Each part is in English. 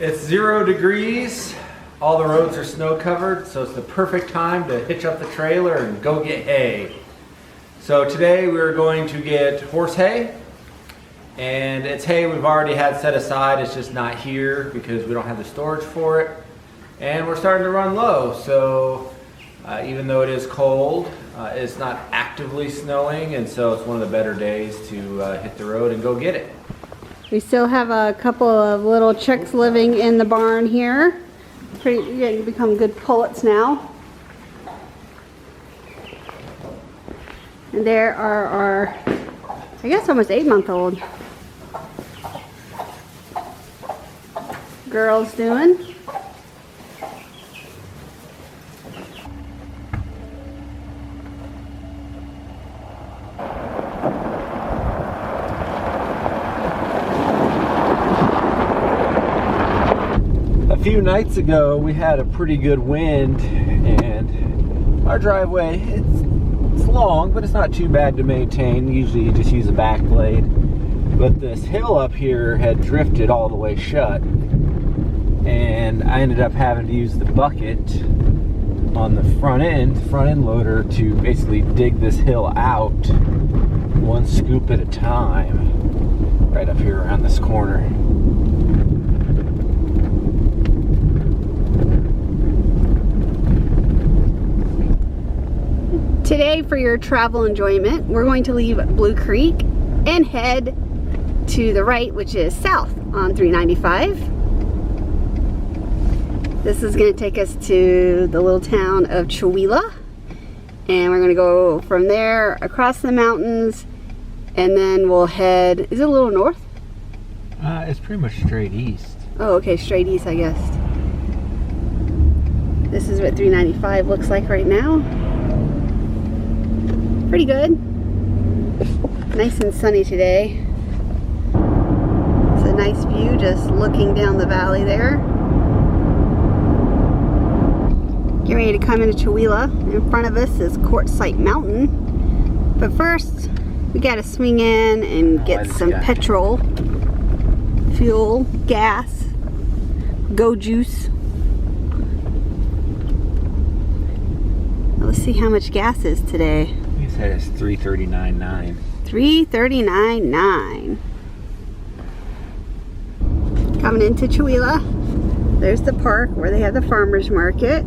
It's 0 degrees. All the roads are snow covered, so it's the perfect time to hitch up the trailer and go get hay. So today we're going to get horse hay, and it's hay we've already had set aside. It's just not here because we don't have the storage for it. And we're starting to run low, so even though it is cold, it's not actively snowing, and so it's one of the better days to hit the road and go get it. We still have a couple of little chicks living in the barn here. Pretty getting to become good pullets now. And there are our, I guess, almost 8-month-old girls doing. A few nights ago we had a pretty good wind, and our driveway, it's long, but it's not too bad to maintain. Usually you just use a back blade, but this hill up here had drifted all the way shut, and I ended up having to use the bucket on the front end loader to basically dig this hill out one scoop at a time right up here around this corner. Today, for your travel enjoyment, we're going to leave Blue Creek and head to the right, which is south on 395. This is going to take us to the little town of Chewelah, and we're going to go from there across the mountains, and then we'll head, is it a little north? It's pretty much straight east. Oh, okay, straight east, I guess. This is what 395 looks like right now. Pretty good. Nice and sunny today. It's a nice view just looking down the valley there. Get ready to come into Chewelah. In front of us is Quartzsite Mountain. But first, we gotta swing in and get some petrol, fuel, gas, go juice. Let's see how much gas is today. He said it's 339.9. 339.9. Coming into Chewelah. There's the park where they have the farmers market.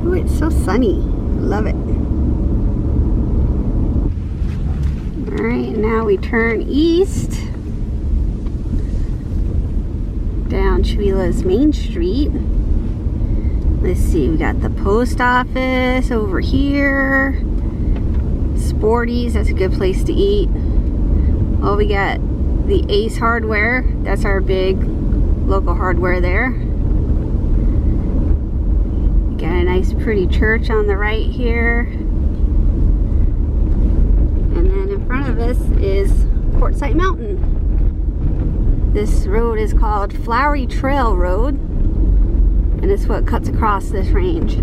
Oh, it's so sunny. Love it. Alright, now we turn east down Chewelah's Main Street. Let's see, we got the post office over here. Sporty's, that's a good place to eat. Oh, we got the Ace Hardware. That's our big local hardware there. Got a nice pretty church on the right here. And then in front of us is Quartzsite Mountain. This road is called Flowery Trail Road, and it's what cuts across this range.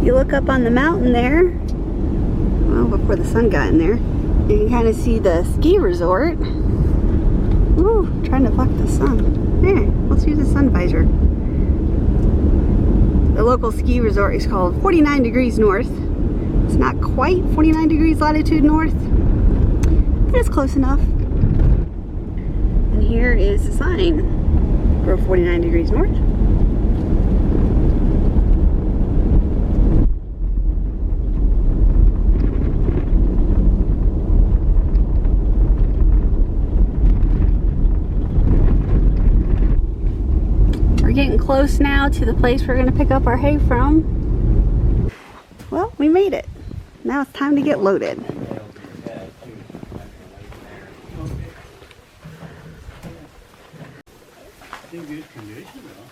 You look up on the mountain there, well, before the sun got in there, you can kind of see the ski resort. Ooh, trying to block the sun. There, let's use a sun visor. The local ski resort is called 49 Degrees North. It's not quite 49 degrees latitude north, but it's close enough. And here is the sign for 49 Degrees North. We're getting close now to the place we're going to pick up our hay from. Well, we made it. Now it's time to get loaded. It's in good condition though.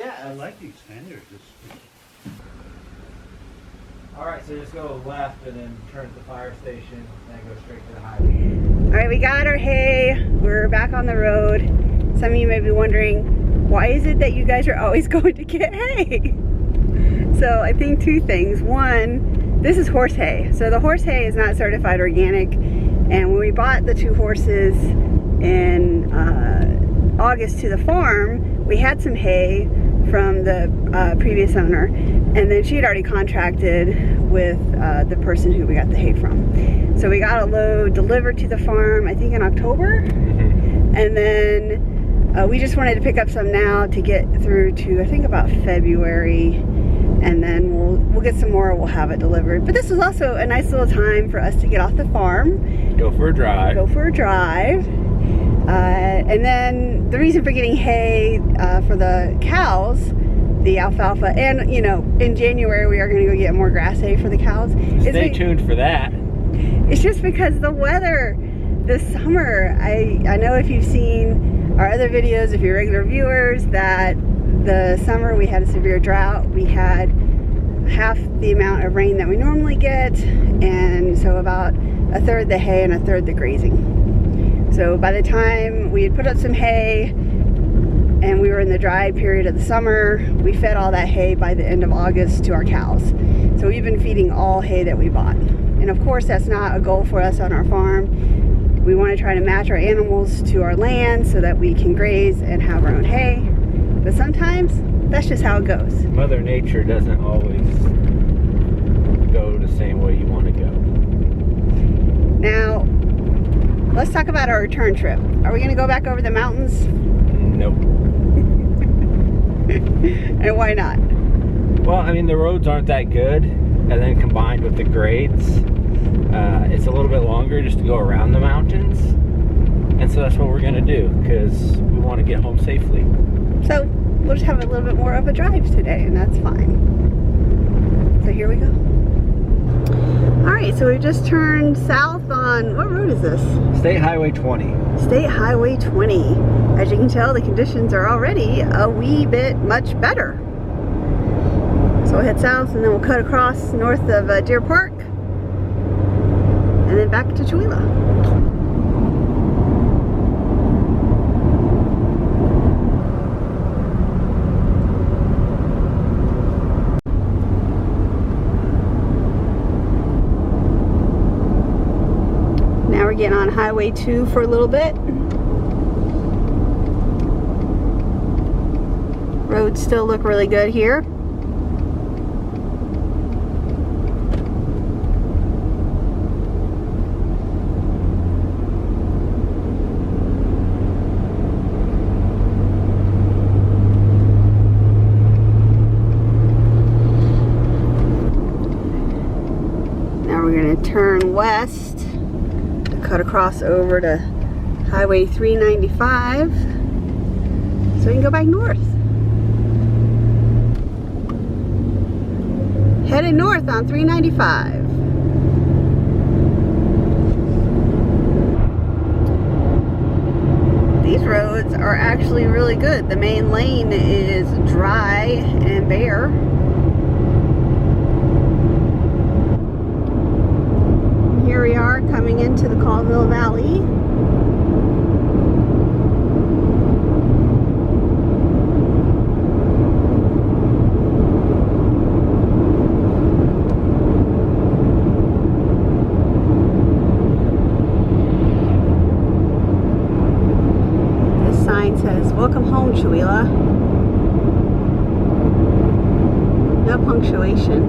Yeah, I like the expander. All right, so just go left and then turn at the fire station, then go straight to the highway. All right, we got our hay. We're back on the road. Some of you may be wondering, why is it that you guys are always going to get hay? So I think two things. One, this is horse hay. So the horse hay is not certified organic. And when we bought the 2 horses in August to the farm, we had some hay from the previous owner. And then she had already contracted with the person who we got the hay from. So we got a load delivered to the farm, I think in October. And then we just wanted to pick up some now to get through to, I think, about February. And then we'll get some more, we'll have it delivered. But this was also a nice little time for us to get off the farm. Go for a drive. Go for a drive. And then the reason for getting hay for the cows, the alfalfa, and you know, in January we are going to go get more grass hay for the cows. Stay tuned for that. It's just because the weather this summer, I know if you've seen our other videos, if you're regular viewers, that the summer we had a severe drought. We had half the amount of rain that we normally get, and so about 1/3 the hay and 1/3 the grazing. So by the time we had put up some hay and we were in the dry period of the summer, we fed all that hay by the end of August to our cows. So we've been feeding all hay that we bought. And of course that's not a goal for us on our farm. We want to try to match our animals to our land so that we can graze and have our own hay. But sometimes that's just how it goes. Mother Nature doesn't always go the same way you want to go. Now, let's talk about our return trip. Are we going to go back over the mountains? Nope. And why not? Well, I mean, the roads aren't that good, and then combined with the grades, it's a little bit longer just to go around the mountains. And so that's what we're going to do, because we want to get home safely. So we'll just have a little bit more of a drive today, and that's fine. So here we go. All right, so we just turned south on, what road is this? State Highway 20. State Highway 20. As you can tell, the conditions are already a wee bit much better. So we'll head south, and then we'll cut across north of Deer Park, and then back to Chewelah. Now we're getting on Highway 2 for a little bit. Roads still look really good here. Now we're going to turn west to cut across over to Highway 395 so we can go back north. Headed north on 395. These roads are actually really good. The main lane is dry and bare. And here we are coming into the Colville Valley. Says, "Welcome home, Chewelah." No punctuation.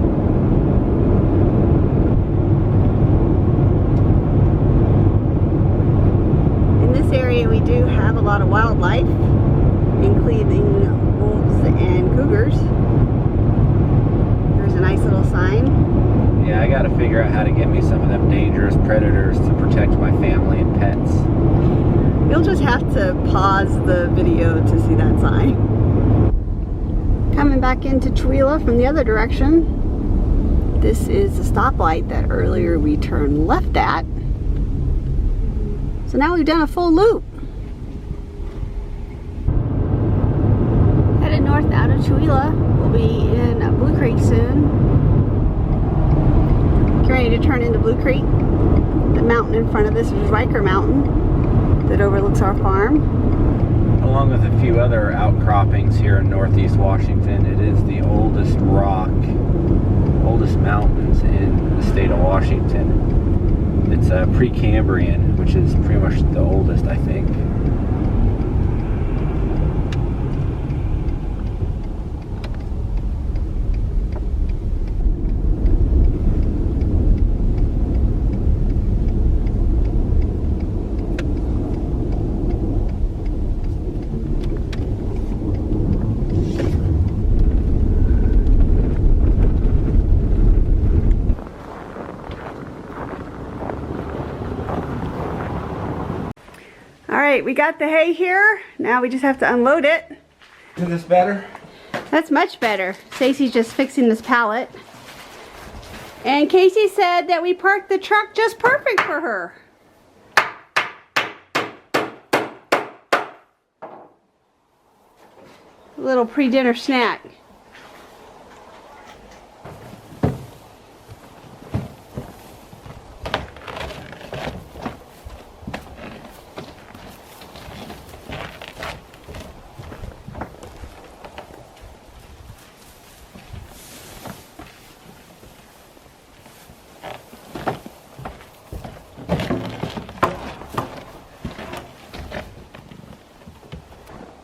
In this area, we do have a lot of wildlife, including wolves and cougars. There's a nice little sign. Yeah, I got to figure out how to get me some of them dangerous predators to protect my family and pets. You'll just have to pause the video to see that sign. Coming back into Chewelah from the other direction. This is the stoplight that earlier we turned left at. So now we've done a full loop. Headed north out of Chewelah. We'll be in Blue Creek soon. ready to turn into Blue Creek. The mountain in front of us is Riker Mountain that overlooks our farm. Along with a few other outcroppings here in northeast Washington, it is the oldest mountains in the state of Washington. It's Precambrian, which is pretty much the oldest, I think. Alright, we got the hay here. Now we just have to unload it. Is this better? That's much better. Stacy's just fixing this pallet. And Casey said that we parked the truck just perfect for her. A little pre-dinner snack.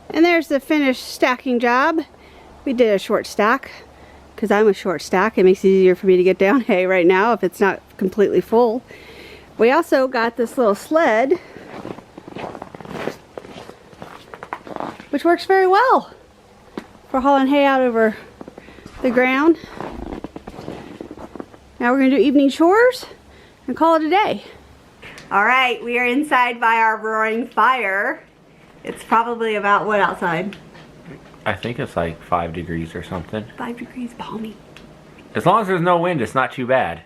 And there's the finished stacking job. We did a short stack because I'm a short stack. It makes it easier for me to get down hay right now if it's not completely full. We also got this little sled, which works very well for hauling hay out over the ground. Now we're going to do evening chores and call it a day. All right, we are inside by our roaring fire. It's probably about what outside? I think it's like 5 degrees or something. 5 degrees, balmy. As long as there's no wind, it's not too bad.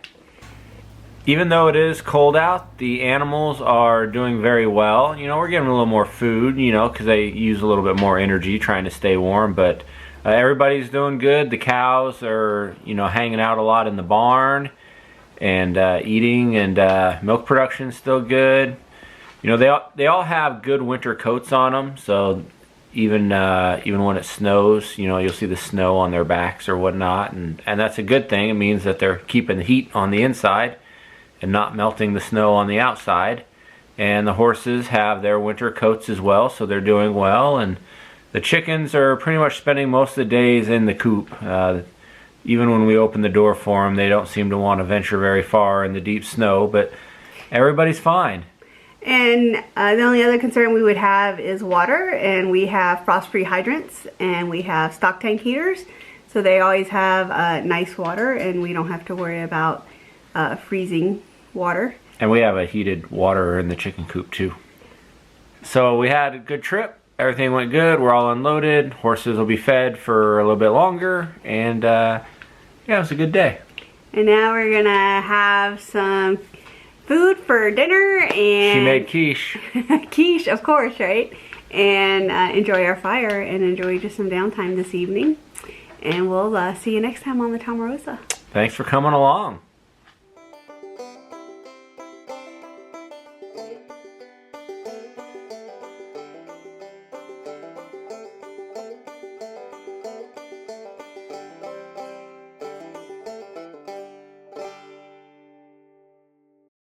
Even though it is cold out, the animals are doing very well. You know, we're giving them a little more food, you know, because they use a little bit more energy trying to stay warm. But everybody's doing good. The cows are, you know, hanging out a lot in the barn and eating, and milk production's still good. You know, they all have good winter coats on them, so even when it snows, you know, you'll see the snow on their backs or whatnot, and that's a good thing. It means that they're keeping the heat on the inside and not melting the snow on the outside. And the horses have their winter coats as well, so they're doing well. And the chickens are pretty much spending most of the days in the coop. Even when we open the door for them, they don't seem to want to venture very far in the deep snow, but everybody's fine. And the only other concern we would have is water, and we have frost-free hydrants, and we have stock tank heaters, so they always have nice water, and we don't have to worry about freezing water. And we have a heated water in the chicken coop too. So we had a good trip. Everything went good. We're all unloaded. Horses will be fed for a little bit longer, and yeah, it was a good day. And now we're gonna have some food for dinner, and she made quiche. Quiche, of course, right? And enjoy our fire and enjoy just some downtime this evening. And we'll see you next time on the Tomarosa. Thanks for coming along.